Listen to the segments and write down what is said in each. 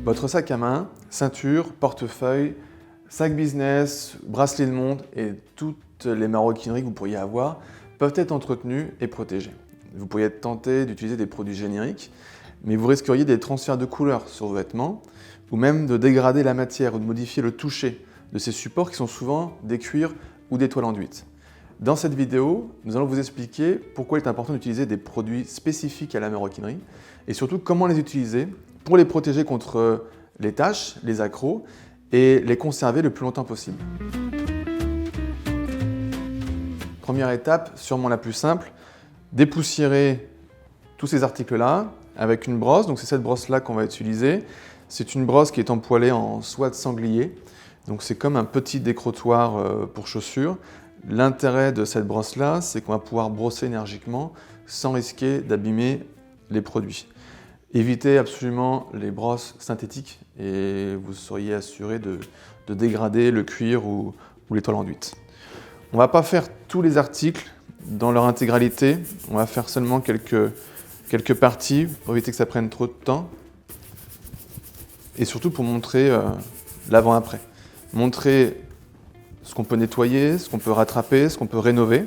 Votre sac à main, ceinture, portefeuille, sac business, bracelet de montre et toutes les maroquineries que vous pourriez avoir peuvent être entretenues et protégées. Vous pourriez être tenté d'utiliser des produits génériques, mais vous risqueriez des transferts de couleurs sur vos vêtements ou même de dégrader la matière ou de modifier le toucher de ces supports qui sont souvent des cuirs ou des toiles enduites. Dans cette vidéo, nous allons vous expliquer pourquoi il est important d'utiliser des produits spécifiques à la maroquinerie et surtout comment les utiliser pour les protéger contre les taches, les accros et les conserver le plus longtemps possible. Première étape, sûrement la plus simple, dépoussiérer tous ces articles-là avec une brosse. Donc c'est cette brosse-là qu'on va utiliser. C'est une brosse qui est empoilée en soie de sanglier. Donc c'est comme un petit décrotoir pour chaussures. L'intérêt de cette brosse-là, c'est qu'on va pouvoir brosser énergiquement sans risquer d'abîmer les produits. Évitez absolument les brosses synthétiques et vous seriez assuré de dégrader le cuir ou les toiles enduites. On ne va pas faire tous les articles dans leur intégralité, on va faire seulement quelques parties pour éviter que ça prenne trop de temps et surtout pour montrer l'avant-après. Montrer ce qu'on peut nettoyer, ce qu'on peut rattraper, ce qu'on peut rénover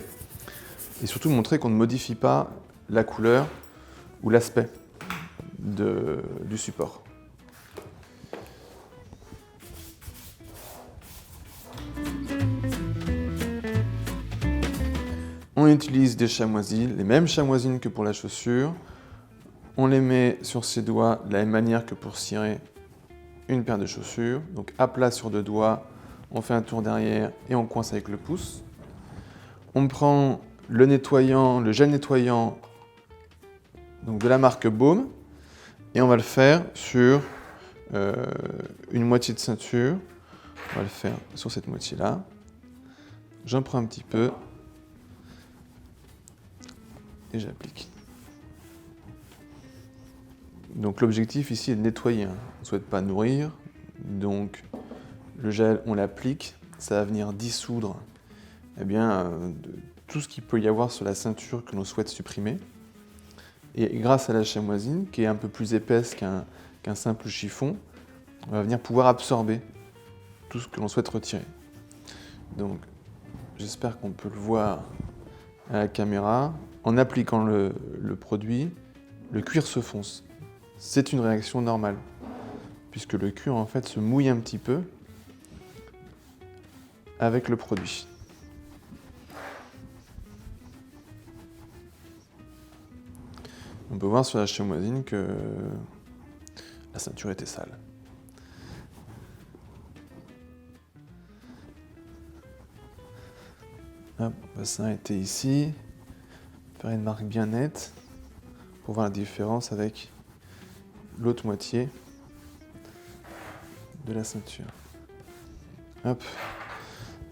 et surtout montrer qu'on ne modifie pas la couleur ou l'aspect du support. On utilise des chamoisines, les mêmes chamoisines que pour la chaussure. On les met sur ses doigts de la même manière que pour cirer une paire de chaussures. Donc à plat sur deux doigts, on fait un tour derrière et on coince avec le pouce. On prend le gel nettoyant donc de la marque Baume et on va le faire sur une moitié de ceinture. On va le faire sur cette moitié-là. J'en prends un petit peu et j'applique. Donc l'objectif ici est de nettoyer. On ne souhaite pas nourrir, donc le gel on l'applique, ça va venir dissoudre tout ce qu'il peut y avoir sur la ceinture que l'on souhaite supprimer. Et grâce à la chamoisine, qui est un peu plus épaisse qu'un simple chiffon, on va venir pouvoir absorber tout ce que l'on souhaite retirer. Donc j'espère qu'on peut le voir à la caméra. En appliquant le produit, le cuir se fonce. C'est une réaction normale, puisque le cuir en fait se mouille un petit peu avec le produit. On peut voir sur la chamoisine que la ceinture était sale. Hop, le bassin était ici. Faire une marque bien nette pour voir la différence avec l'autre moitié de la ceinture. Hop,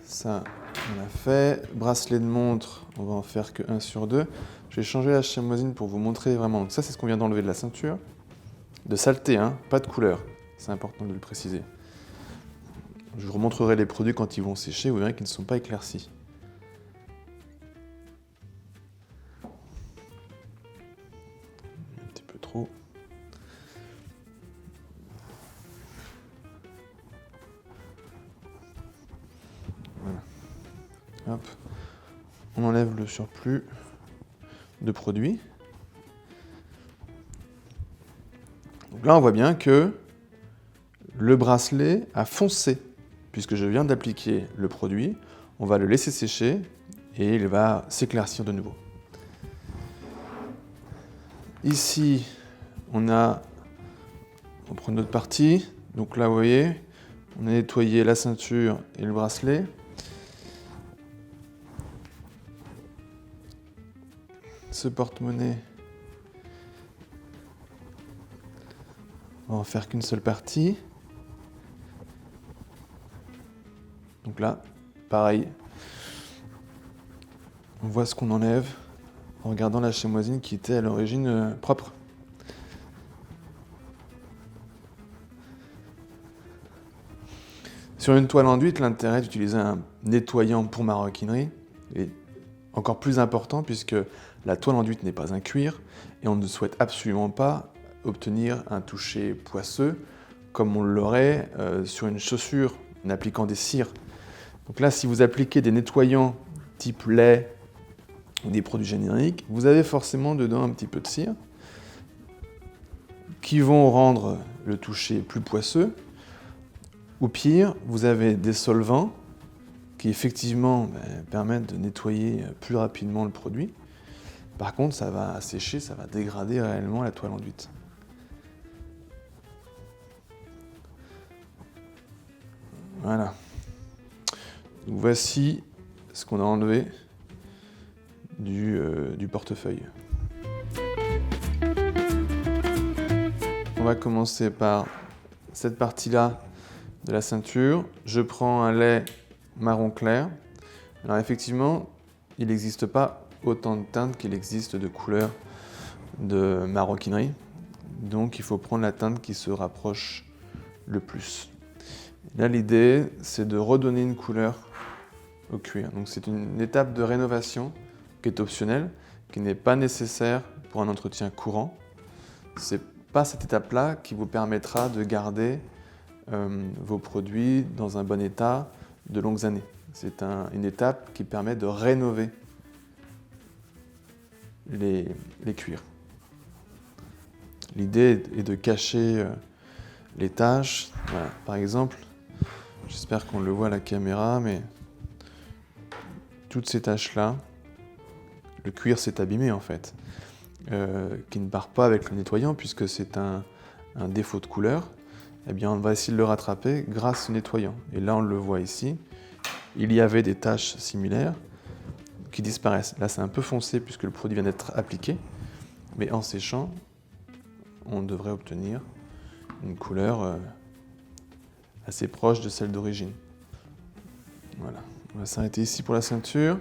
ça on l'a fait. Bracelet de montre, on va en faire que 1 sur 2. Je vais changer la chamoisine pour vous montrer vraiment. Donc ça c'est ce qu'on vient d'enlever de la ceinture. De saleté, hein, pas de couleur. C'est important de le préciser. Je vous remontrerai les produits quand ils vont sécher, vous verrez qu'ils ne sont pas éclaircis. Un petit peu trop. Voilà. Hop. On enlève le surplus de produits. Donc là, on voit bien que le bracelet a foncé, puisque je viens d'appliquer le produit. On va le laisser sécher et il va s'éclaircir de nouveau. Ici, on prend une autre partie. Donc là, vous voyez, on a nettoyé la ceinture et le bracelet. Ce porte-monnaie, on va en faire qu'une seule partie. Donc là, pareil, on voit ce qu'on enlève en regardant la chamoisine qui était à l'origine propre. Sur une toile enduite, l'intérêt d'utiliser un nettoyant pour maroquinerie est encore plus important puisque la toile enduite n'est pas un cuir et on ne souhaite absolument pas obtenir un toucher poisseux comme on l'aurait sur une chaussure en appliquant des cires. Donc là, si vous appliquez des nettoyants type lait ou des produits génériques, vous avez forcément dedans un petit peu de cire qui vont rendre le toucher plus poisseux. Ou pire, vous avez des solvants qui effectivement permettent de nettoyer plus rapidement le produit. Par contre, ça va assécher, ça va dégrader réellement la toile enduite. Voilà. Donc voici ce qu'on a enlevé du portefeuille. On va commencer par cette partie-là de la ceinture. Je prends un lait marron clair. Alors effectivement, il n'existe pas autant de teintes qu'il existe de couleurs de maroquinerie. Donc il faut prendre la teinte qui se rapproche le plus. Là, l'idée, c'est de redonner une couleur au cuir. Donc c'est une étape de rénovation qui est optionnelle, qui n'est pas nécessaire pour un entretien courant. C'est pas cette étape-là qui vous permettra de garder vos produits dans un bon état de longues années. C'est une étape qui permet de rénover les cuirs. L'idée est de cacher les taches. Voilà. Par exemple, j'espère qu'on le voit à la caméra, mais toutes ces taches-là, le cuir s'est abîmé en fait, qui ne part pas avec le nettoyant puisque c'est un défaut de couleur. Eh bien, on va essayer de le rattraper grâce au nettoyant. Et là, on le voit ici, il y avait des taches similaires qui disparaissent. Là, c'est un peu foncé puisque le produit vient d'être appliqué, mais en séchant, on devrait obtenir une couleur assez proche de celle d'origine. Voilà, on va s'arrêter ici pour la ceinture.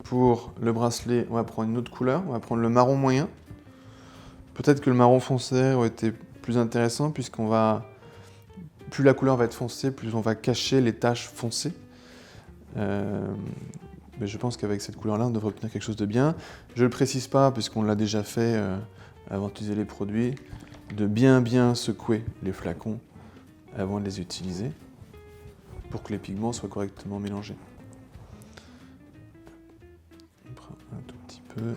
Pour le bracelet, on va prendre une autre couleur, on va prendre le marron moyen. Peut-être que le marron foncé aurait été plus intéressant puisqu'on va, plus la couleur va être foncée, plus on va cacher les taches foncées. Mais je pense qu'avec cette couleur-là, on devrait obtenir quelque chose de bien. Je ne le précise pas puisqu'on l'a déjà fait avant d'utiliser les produits, de bien secouer les flacons avant de les utiliser pour que les pigments soient correctement mélangés. On prend un tout petit peu.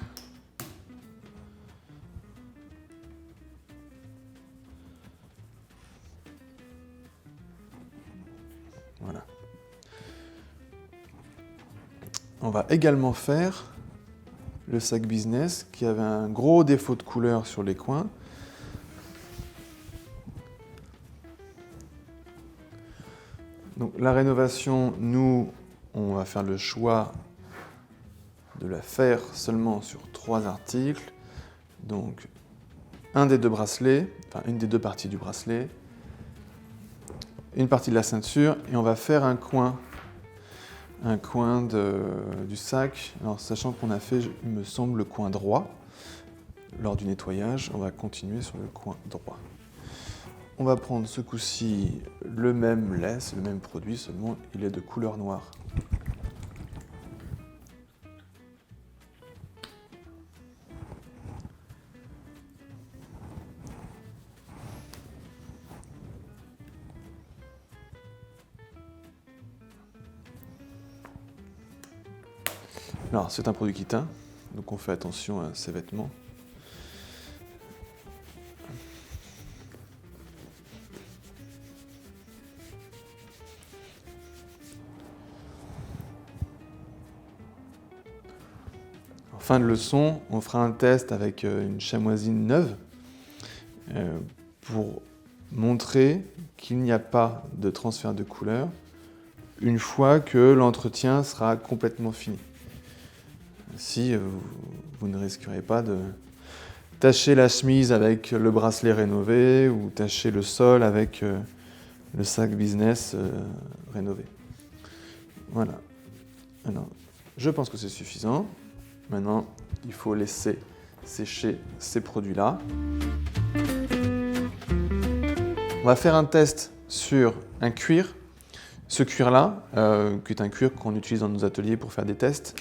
Voilà. On va également faire le sac business qui avait un gros défaut de couleur sur les coins. Donc la rénovation, nous, on va faire le choix de la faire seulement sur 3 articles. Donc un des 2 bracelets, enfin une des 2 parties du bracelet, une partie de la ceinture, et on va faire un coin du sac. Alors sachant qu'on a fait, il me semble, le coin droit, lors du nettoyage, on va continuer sur le coin droit. On va prendre ce coup-ci le même lait, c'est le même produit, seulement il est de couleur noire. Alors c'est un produit qui teint, donc on fait attention à ses vêtements. En fin de leçon, on fera un test avec une chamoisine neuve pour montrer qu'il n'y a pas de transfert de couleur une fois que l'entretien sera complètement fini. Si vous ne risquerez pas de tacher la chemise avec le bracelet rénové ou tacher le sol avec le sac business rénové. Voilà. Alors, je pense que c'est suffisant. Maintenant, il faut laisser sécher ces produits-là. On va faire un test sur un cuir. Ce cuir-là, qui est un cuir qu'on utilise dans nos ateliers pour faire des tests,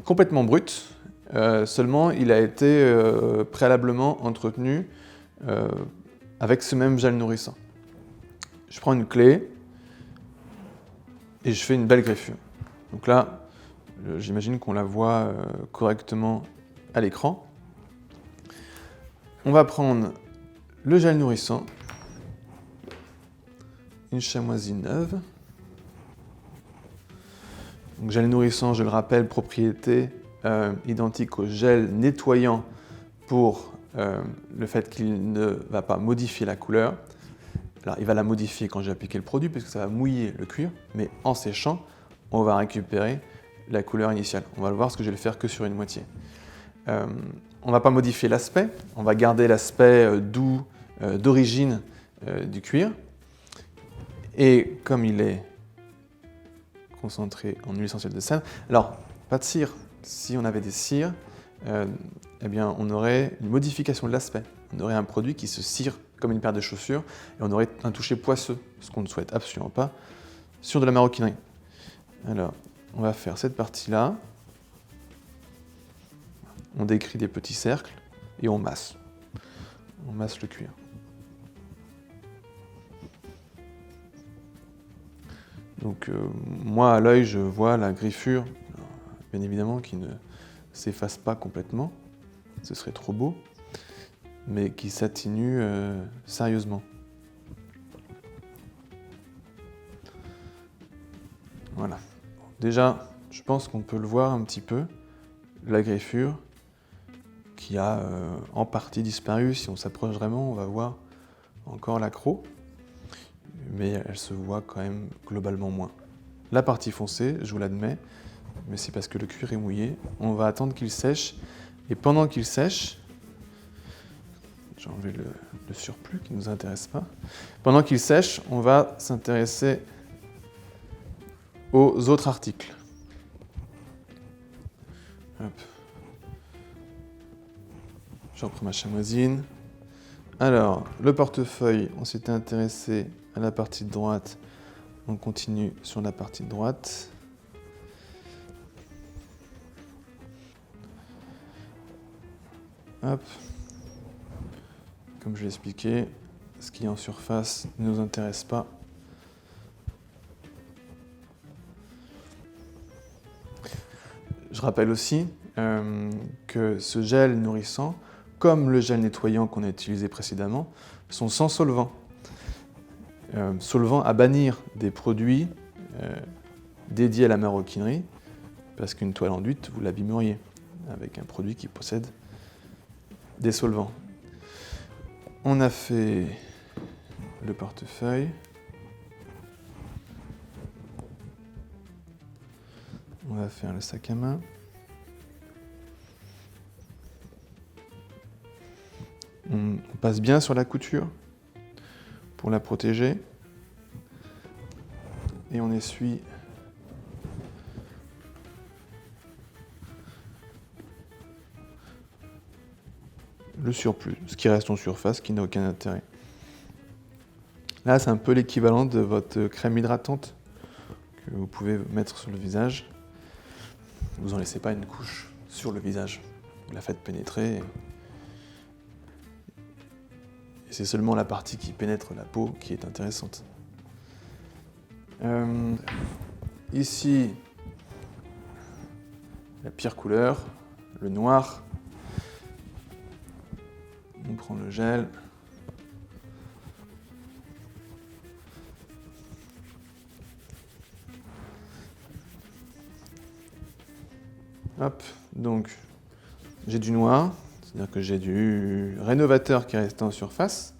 complètement brut. seulement il a été préalablement entretenu avec ce même gel nourrissant. Je prends une clé et je fais une belle griffure. Donc là, j'imagine qu'on la voit correctement à l'écran. On va prendre le gel nourrissant, une chamoisine neuve. Donc, gel nourrissant, je le rappelle, propriété identique au gel nettoyant pour le fait qu'il ne va pas modifier la couleur. Alors, il va la modifier quand j'ai appliqué le produit, puisque ça va mouiller le cuir, mais en séchant, on va récupérer la couleur initiale. On va le voir parce que je vais le faire que sur une moitié. On ne va pas modifier l'aspect, on va garder l'aspect doux d'origine du cuir. Et comme il est concentré en huile essentielle de cèdre, alors pas de cire. Si on avait des cires, eh bien, on aurait une modification de l'aspect. On aurait un produit qui se cire comme une paire de chaussures et on aurait un toucher poisseux, ce qu'on ne souhaite absolument pas sur de la maroquinerie. Alors, on va faire cette partie-là. On décrit des petits cercles et on masse. On masse le cuir. Donc, moi, à l'œil, je vois la griffure, bien évidemment, qui ne s'efface pas complètement. Ce serait trop beau, mais qui s'atténue sérieusement. Voilà. Déjà, je pense qu'on peut le voir un petit peu, la griffure qui a en partie disparu. Si on s'approche vraiment, on va voir encore l'accroc, mais elle se voit quand même globalement moins. La partie foncée, je vous l'admets, mais c'est parce que le cuir est mouillé. On va attendre qu'il sèche, et pendant qu'il sèche, j'ai enlevé le surplus qui ne nous intéresse pas. Pendant qu'il sèche, on va s'intéresser aux autres articles. Hop. Je reprends ma chamoisine. Alors, le portefeuille, on s'était intéressé à la partie de droite. On continue sur la partie de droite. Hop. Comme je l'ai expliqué, ce qui est en surface ne nous intéresse pas. Je rappelle aussi que ce gel nourrissant, comme le gel nettoyant qu'on a utilisé précédemment, sont sans solvant. Solvant à bannir des produits dédiés à la maroquinerie, parce qu'une toile enduite, vous l'abîmeriez avec un produit qui possède des solvants. On a fait le portefeuille. On va faire le sac à main. On passe bien sur la couture pour la protéger. Et on essuie le surplus, ce qui reste en surface, qui n'a aucun intérêt. Là, c'est un peu l'équivalent de votre crème hydratante que vous pouvez mettre sur le visage. Vous n'en laissez pas une couche sur le visage. Vous la faites pénétrer. Et c'est seulement la partie qui pénètre la peau qui est intéressante. Ici, la pire couleur, le noir. On prend le gel. Hop, donc j'ai du noir, c'est-à-dire que j'ai du rénovateur qui est resté en surface.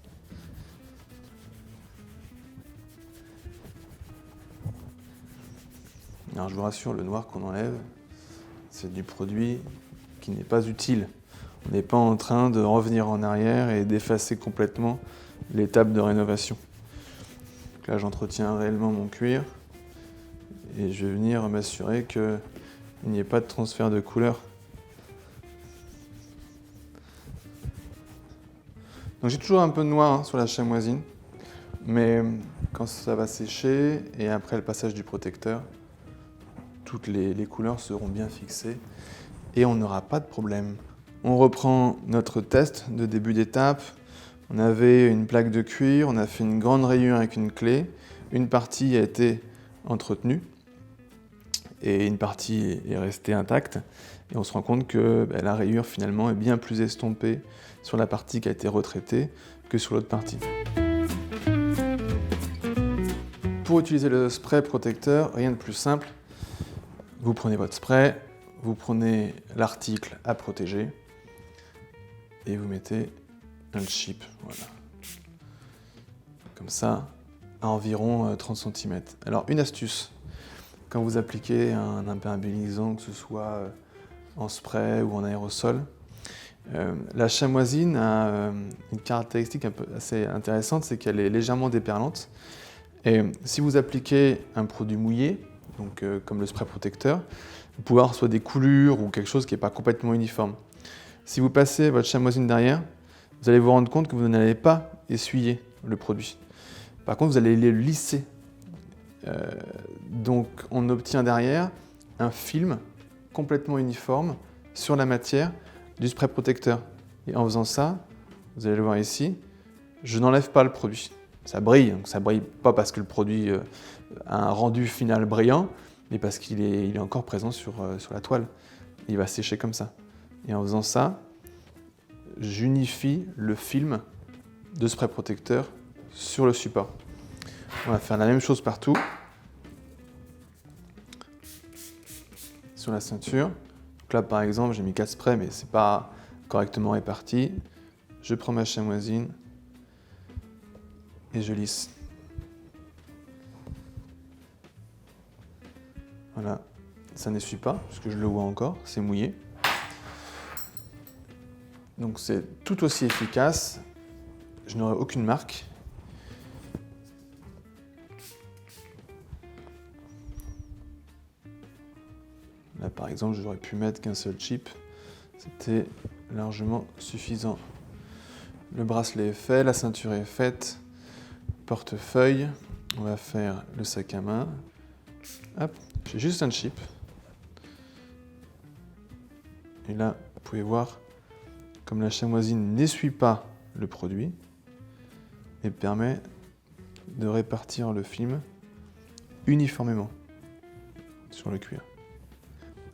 Alors je vous rassure, le noir qu'on enlève, c'est du produit qui n'est pas utile. On n'est pas en train de revenir en arrière et d'effacer complètement l'étape de rénovation. Donc là, j'entretiens réellement mon cuir et je vais venir m'assurer qu'il n'y ait pas de transfert de couleur. Donc j'ai toujours un peu de noir sur la chamoisine, mais quand ça va sécher et après le passage du protecteur, toutes les couleurs seront bien fixées et on n'aura pas de problème. On reprend notre test de début d'étape. On avait une plaque de cuir, on a fait une grande rayure avec une clé. Une partie a été entretenue et une partie est restée intacte. Et on se rend compte que la rayure finalement est bien plus estompée sur la partie qui a été retraitée que sur l'autre partie. Pour utiliser le spray protecteur, rien de plus simple. Vous prenez votre spray, vous prenez l'article à protéger et vous mettez un chip, voilà. Comme ça, à environ 30 cm. Alors une astuce, quand vous appliquez un imperméabilisant, que ce soit en spray ou en aérosol, la chamoisine a une caractéristique assez intéressante, c'est qu'elle est légèrement déperlante. Et si vous appliquez un produit mouillé, donc comme le spray protecteur, vous pouvez avoir soit des coulures ou quelque chose qui n'est pas complètement uniforme. Si vous passez votre chamoisine derrière, vous allez vous rendre compte que vous n'allez pas essuyer le produit. Par contre, vous allez le lisser. Donc on obtient derrière un film complètement uniforme sur la matière du spray protecteur. Et en faisant ça, vous allez le voir ici, je n'enlève pas le produit. Ça brille, donc ça brille pas parce que le produit a un rendu final brillant, mais parce qu'il est encore présent sur la toile. Il va sécher comme ça. Et en faisant ça, j'unifie le film de spray protecteur sur le support. On va faire la même chose partout. Sur la ceinture. Donc là, par exemple, j'ai mis 4 sprays, mais c'est pas correctement réparti. Je prends ma chamoisine et je lisse. Voilà, ça n'essuie pas, parce que je le vois encore, c'est mouillé. Donc c'est tout aussi efficace, je n'aurai aucune marque. Là par exemple, j'aurais pu mettre qu'un seul chip, c'était largement suffisant. Le bracelet est fait, la ceinture est faite, portefeuille, on va faire le sac à main. Hop, j'ai juste un chip. Et là, vous pouvez voir, comme la chamoisine n'essuie pas le produit, et permet de répartir le film uniformément sur le cuir.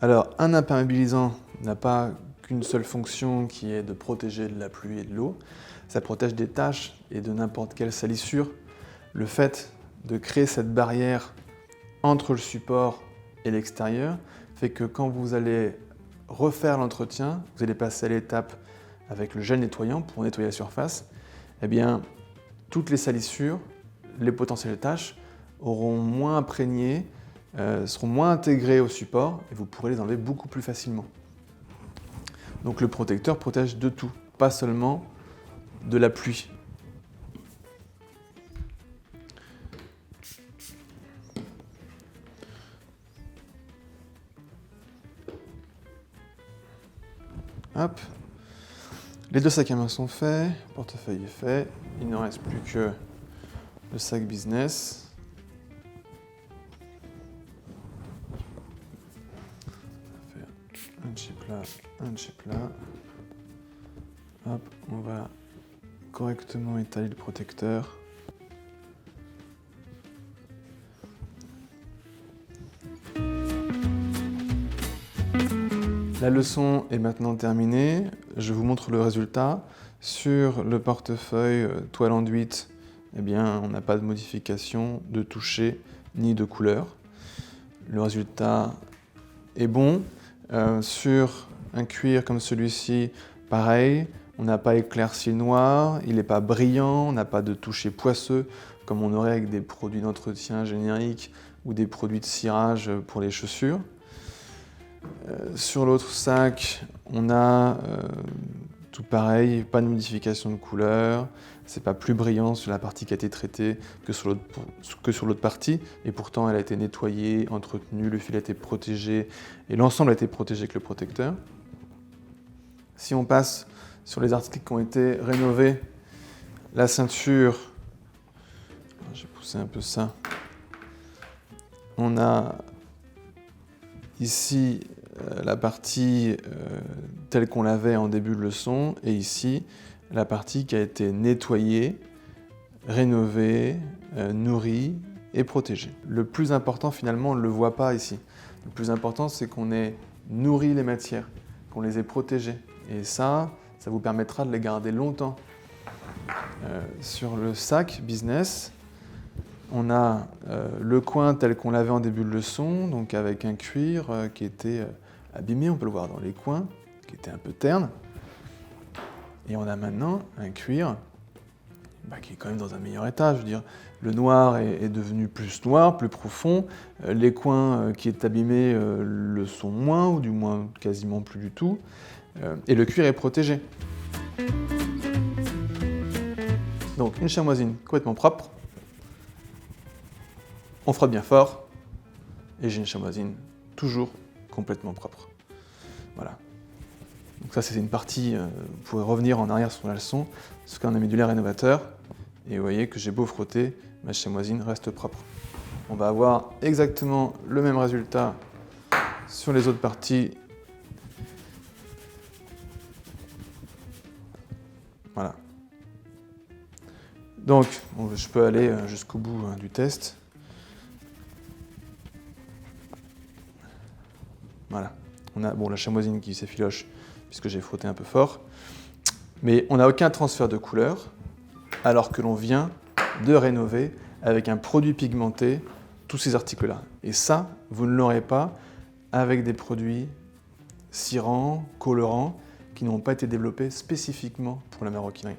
Alors, un imperméabilisant n'a pas qu'une seule fonction qui est de protéger de la pluie et de l'eau. Ça protège des taches et de n'importe quelle salissure. Le fait de créer cette barrière entre le support et l'extérieur fait que quand vous allez refaire l'entretien, vous allez passer à l'étape avec le gel nettoyant pour nettoyer la surface, eh bien, toutes les salissures, les potentielles taches auront moins imprégné, seront moins intégrées au support et vous pourrez les enlever beaucoup plus facilement. Donc le protecteur protège de tout, pas seulement de la pluie. Hop. Les deux sacs à main sont faits, le portefeuille est fait, il ne reste plus que le sac business. On va faire un chip là, un chip là. Hop, on va correctement étaler le protecteur. La leçon est maintenant terminée. Je vous montre le résultat. Sur le portefeuille toile enduite, eh bien, on n'a pas de modification de toucher ni de couleur. Le résultat est bon. Sur un cuir comme celui-ci, pareil, on n'a pas éclairci le noir, il n'est pas brillant, on n'a pas de toucher poisseux comme on aurait avec des produits d'entretien génériques ou des produits de cirage pour les chaussures. Sur l'autre sac, on a tout pareil, pas de modification de couleur, c'est pas plus brillant sur la partie qui a été traitée que sur l'autre partie, et pourtant elle a été nettoyée, entretenue, le fil a été protégé, et l'ensemble a été protégé avec le protecteur. Si on passe sur les articles qui ont été rénovés, la ceinture, je vais pousser un peu ça, on a ici la partie telle qu'on l'avait en début de leçon, et ici, la partie qui a été nettoyée, rénovée, nourrie et protégée. Le plus important, finalement, on ne le voit pas ici. Le plus important, c'est qu'on ait nourri les matières, qu'on les ait protégées. Et ça vous permettra de les garder longtemps. Sur le sac business, on a le coin tel qu'on l'avait en début de leçon, donc avec un cuir qui était abîmé, on peut le voir dans les coins, qui était un peu terne. Et on a maintenant un cuir qui est quand même dans un meilleur état. Je veux dire, le noir est devenu plus noir, plus profond. Les coins qui est abîmés le sont moins, ou du moins quasiment plus du tout. Et le cuir est protégé. Donc une chamoisine complètement propre. On frotte bien fort. Et j'ai une chamoisine toujours complètement propre. Voilà. Donc ça, c'est une partie, vous pourrez revenir en arrière sur la leçon, ce qu'est un amidulaire rénovateur. Et vous voyez que j'ai beau frotter, ma chamoisine reste propre. On va avoir exactement le même résultat sur les autres parties. Voilà. Donc, je peux aller jusqu'au bout du test. Voilà. On a la chamoisine qui s'effiloche puisque j'ai frotté un peu fort. Mais on n'a aucun transfert de couleur, alors que l'on vient de rénover avec un produit pigmenté tous ces articles-là. Et ça, vous ne l'aurez pas avec des produits cirants, colorants, qui n'ont pas été développés spécifiquement pour la maroquinerie.